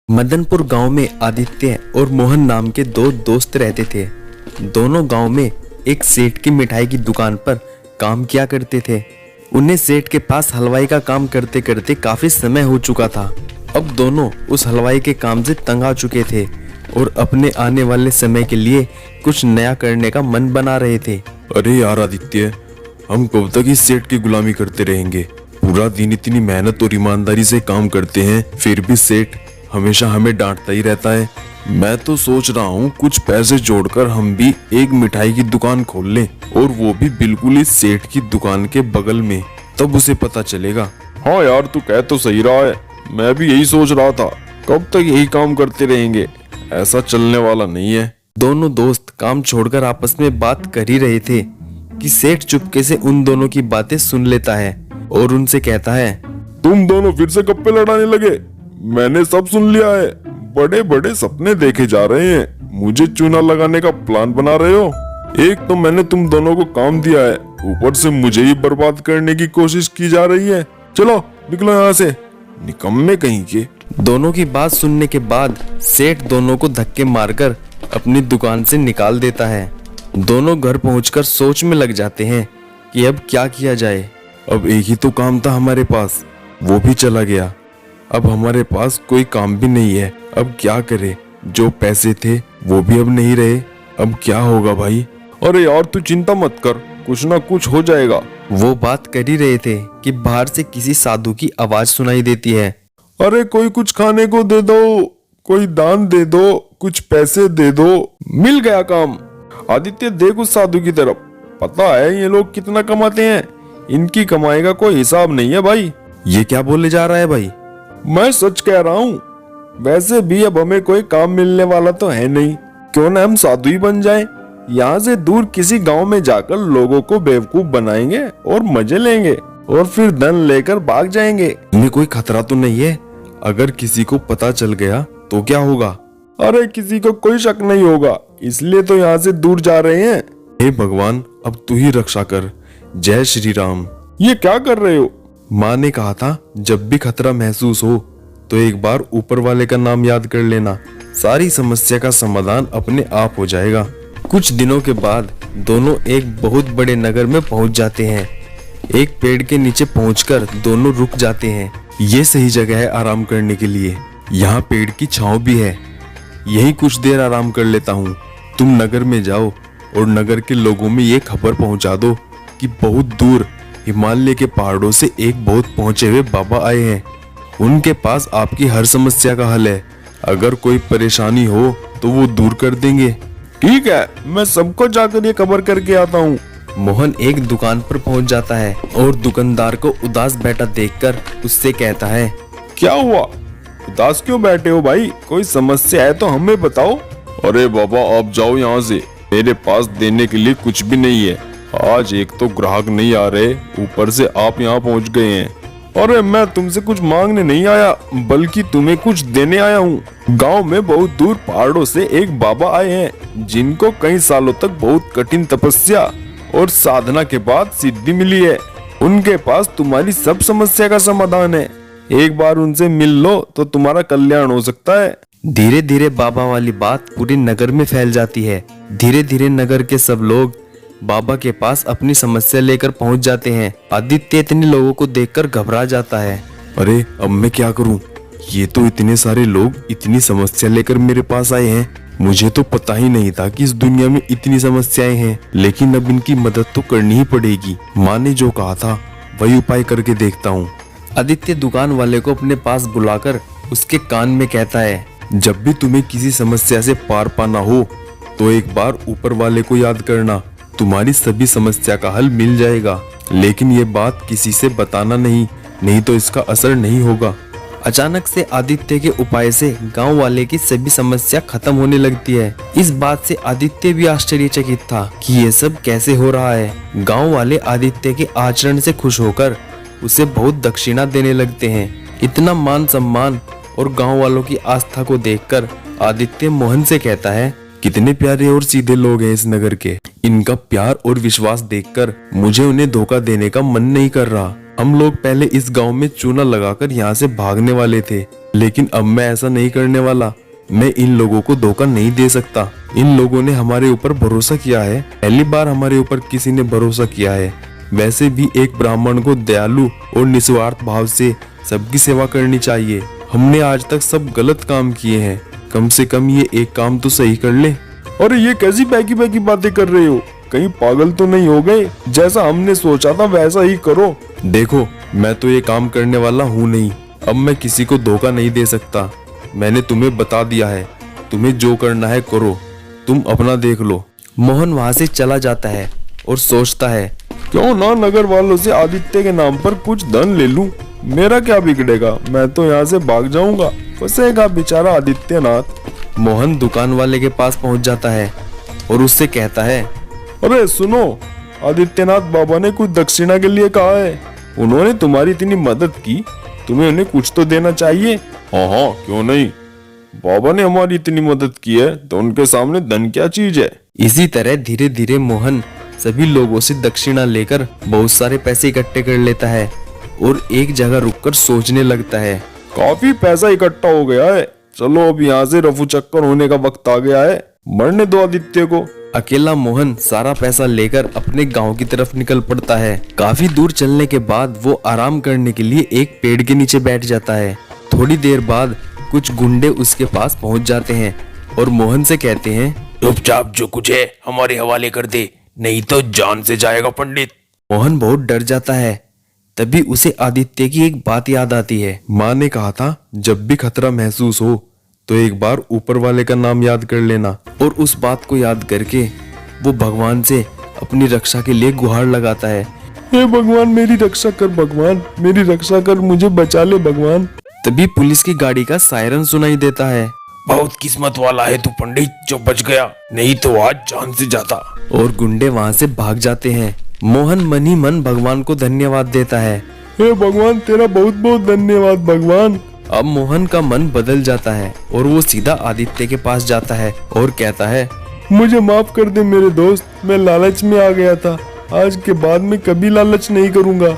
मदनपुर गांव में आदित्य और मोहन नाम के दो दोस्त रहते थे। दोनों गांव में एक सेठ की मिठाई की दुकान पर काम किया करते थे। उन्हें सेठ के पास हलवाई का काम करते करते काफी समय हो चुका था। अब दोनों उस हलवाई के काम से तंग आ चुके थे और अपने आने वाले समय के लिए कुछ नया करने का मन बना रहे थे। अरे यार आदित्य, हम कब तक इस सेठ की गुलामी करते रहेंगे? पूरा दिन इतनी मेहनत और ईमानदारी से काम करते हैं, फिर भी सेठ हमेशा हमें डांटता ही रहता है। मैं तो सोच रहा हूँ कुछ पैसे जोड़कर हम भी एक मिठाई की दुकान खोल लें, और वो भी बिल्कुल इस सेठ की दुकान के बगल में। तब उसे पता चलेगा। हाँ यार, तू कह तो सही रहा है। मैं भी यही सोच रहा था, कब तक यही काम करते रहेंगे? ऐसा चलने वाला नहीं है। दोनों दोस्त काम छोड़कर आपस में बात कर ही रहे थे कि सेठ चुपके से उन दोनों की बातें सुन लेता है और उनसे कहता है, तुम दोनों फिर से गप्पे लड़ाने लगे। मैंने सब सुन लिया है। बड़े बड़े सपने देखे जा रहे हैं, मुझे चूना लगाने का प्लान बना रहे हो। एक तो मैंने तुम दोनों को काम दिया है, ऊपर से मुझे ही बर्बाद करने की कोशिश की जा रही है। चलो निकलो यहाँ से, निकम्मे कहीं के। दोनों की बात सुनने के बाद सेठ दोनों को धक्के मारकर अपनी दुकान से निकाल देता है। दोनों घर पहुंचकर सोच में लग जाते हैं कि अब क्या किया जाए। अब एक ही तो काम था हमारे पास, वो भी चला गया। अब हमारे पास कोई काम भी नहीं है। अब क्या करें? जो पैसे थे वो भी अब नहीं रहे। अब क्या होगा भाई? अरे यार तू चिंता मत कर, कुछ ना कुछ हो जाएगा। वो बात कर ही रहे थे कि बाहर से किसी साधु की आवाज सुनाई देती है। अरे कोई कुछ खाने को दे दो, कोई दान दे दो, कुछ पैसे दे दो। मिल गया काम। आदित्य देख उस साधु की तरफ, पता है ये लोग कितना कमाते हैं। इनकी कमाई का कोई हिसाब नहीं है भाई। ये क्या बोले जा रहा है भाई? मैं सच कह रहा हूँ। वैसे भी अब हमें कोई काम मिलने वाला तो है नहीं, क्यों ना हम साधु ही बन जाएं। यहाँ से दूर किसी गांव में जाकर लोगों को बेवकूफ बनाएंगे और मजे लेंगे, और फिर धन लेकर भाग जाएंगे। इन्हें कोई खतरा तो नहीं है? अगर किसी को पता चल गया तो क्या होगा? अरे किसी को कोई शक नहीं होगा, इसलिए तो यहाँ से दूर जा रहे हैं। हे भगवान, अब तू ही रक्षा कर। जय श्री राम। ये क्या कर रहे हो? माँ ने कहा था जब भी खतरा महसूस हो तो एक बार ऊपर वाले का नाम याद कर लेना, सारी समस्या का समाधान अपने आप हो जाएगा। कुछ दिनों के बाद दोनों एक बहुत बड़े नगर में पहुंच जाते हैं। एक पेड़ के नीचे पहुंचकर दोनों रुक जाते हैं। ये सही जगह है आराम करने के लिए। यहाँ पेड़ की छांव भी है, यही कुछ देर आराम कर लेता हूँ। तुम नगर में जाओ और नगर के लोगों में ये खबर पहुँचा दो कि बहुत दूर हिमालय के पहाड़ों से एक बहुत पहुंचे हुए बाबा आए हैं। उनके पास आपकी हर समस्या का हल है। अगर कोई परेशानी हो तो वो दूर कर देंगे। ठीक है, मैं सबको जाकर ये खबर करके आता हूँ। मोहन एक दुकान पर पहुंच जाता है और दुकानदार को उदास बैठा देखकर उससे कहता है, क्या हुआ? उदास क्यों बैठे हो भाई? कोई समस्या है तो हमें बताओ। अरे बाबा आप जाओ यहाँ से, मेरे पास देने के लिए कुछ भी नहीं है। आज एक तो ग्राहक नहीं आ रहे, ऊपर से आप यहाँ पहुँच गए हैं। अरे मैं तुमसे कुछ मांगने नहीं आया, बल्कि तुम्हें कुछ देने आया हूँ। गांव में बहुत दूर पहाड़ों से एक बाबा आए हैं, जिनको कई सालों तक बहुत कठिन तपस्या और साधना के बाद सिद्धि मिली है। उनके पास तुम्हारी सब समस्या का समाधान है। एक बार उनसे मिल लो तो तुम्हारा कल्याण हो सकता है। धीरे धीरे बाबा वाली बात पूरे नगर में फैल जाती है। धीरे धीरे नगर के सब लोग बाबा के पास अपनी समस्या लेकर पहुंच जाते हैं। आदित्य इतने लोगों को देखकर घबरा जाता है। अरे अब मैं क्या करूं? ये तो इतने सारे लोग इतनी समस्या लेकर मेरे पास आए हैं। मुझे तो पता ही नहीं था कि इस दुनिया में इतनी समस्याएं हैं, लेकिन अब इनकी मदद तो करनी ही पड़ेगी। माँ ने जो कहा था वही उपाय करके देखता हूँ। आदित्य दुकान वाले को अपने पास बुलाकर उसके कान में कहता है, जब भी तुम्हें किसी समस्या से पार पाना हो तो एक बार ऊपर वाले को याद करना, तुम्हारी सभी समस्या का हल मिल जाएगा। लेकिन ये बात किसी से बताना नहीं तो इसका असर नहीं होगा। अचानक से आदित्य के उपाय से गांव वाले की सभी समस्या खत्म होने लगती है। इस बात से आदित्य भी आश्चर्यचकित था कि ये सब कैसे हो रहा है। गांव वाले आदित्य के आचरण से खुश होकर उसे बहुत दक्षिणा देने लगते हैं। इतना मान सम्मान और गांव वालों की आस्था को देखकर आदित्य मोहन से कहता है, कितने प्यारे और सीधे लोग हैं इस नगर के। इनका प्यार और विश्वास देखकर मुझे उन्हें धोखा देने का मन नहीं कर रहा। हम लोग पहले इस गांव में चूना लगाकर यहाँ से भागने वाले थे, लेकिन अब मैं ऐसा नहीं करने वाला। मैं इन लोगों को धोखा नहीं दे सकता। इन लोगों ने हमारे ऊपर भरोसा किया है, पहली बार हमारे ऊपर किसी ने भरोसा किया है। वैसे भी एक ब्राह्मण को दयालु और निस्वार्थ भाव से सबकी सेवा करनी चाहिए। हमने आज तक सब गलत काम किए हैं, कम से कम ये एक काम तो सही कर ले। अरे ये कैसी पैकी पैकी बातें कर रहे हो? कहीं पागल तो नहीं हो गए? जैसा हमने सोचा था वैसा ही करो। देखो, मैं तो ये काम करने वाला हूँ नहीं। अब मैं किसी को धोखा नहीं दे सकता। मैंने तुम्हें बता दिया है, तुम्हें जो करना है करो, तुम अपना देख लो। मोहन वहाँ से चला जाता है और सोचता है, क्यों ना नगर वालों से आदित्य के नाम पर कुछ धन ले लूं। मेरा क्या बिगड़ेगा, मैं तो यहाँ से भाग जाऊंगा। फंसेगा बेचारा आदित्यनाथ। मोहन दुकान वाले के पास पहुँच जाता है और उससे कहता है, अरे सुनो, आदित्यनाथ बाबा ने कुछ दक्षिणा के लिए कहा है। उन्होंने तुम्हारी इतनी मदद की, तुम्हें उन्हें कुछ तो देना चाहिए। हाँ हाँ, क्यों नहीं। बाबा ने हमारी इतनी मदद की है तो उनके सामने धन क्या चीज है। इसी तरह धीरे धीरे मोहन सभी लोगों से दक्षिणा लेकर बहुत सारे पैसे इकट्ठे कर लेता है और एक जगह रुककर सोचने लगता है। काफी पैसा इकट्ठा हो गया है, चलो अब यहाँ से रफू चक्कर होने का वक्त आ गया है। मरने दो आदित्य को। अकेला मोहन सारा पैसा लेकर अपने गांव की तरफ निकल पड़ता है। काफी दूर चलने के बाद वो आराम करने के लिए एक पेड़ के नीचे बैठ जाता है। थोड़ी देर बाद कुछ गुंडे उसके पास पहुंच जाते हैं और मोहन से कहते हैं, चुपचाप जो कुछ है हमारे हवाले कर दे, नहीं तो जान से जाएगा पंडित। मोहन बहुत डर जाता है। तभी उसे आदित्य की एक बात याद आती है। माँ ने कहा था, जब भी खतरा महसूस हो तो एक बार ऊपर वाले का नाम याद कर लेना। और उस बात को याद करके वो भगवान से अपनी रक्षा के लिए गुहार लगाता है। हे भगवान, मेरी रक्षा कर भगवान, मेरी रक्षा कर, मुझे बचा ले भगवान। तभी पुलिस की गाड़ी का सायरन सुनाई देता है। बहुत किस्मत वाला है तू पंडित जो बच गया, नहीं तो आज जान से जाता। और गुंडे वहाँ से भाग जाते हैं। मोहन मन ही मन भगवान को धन्यवाद देता है। हे भगवान, तेरा बहुत बहुत धन्यवाद भगवान। अब मोहन का मन बदल जाता है और वो सीधा आदित्य के पास जाता है और कहता है, मुझे माफ कर दे मेरे दोस्त, मैं लालच में आ गया था। आज के बाद मैं कभी लालच नहीं करूंगा।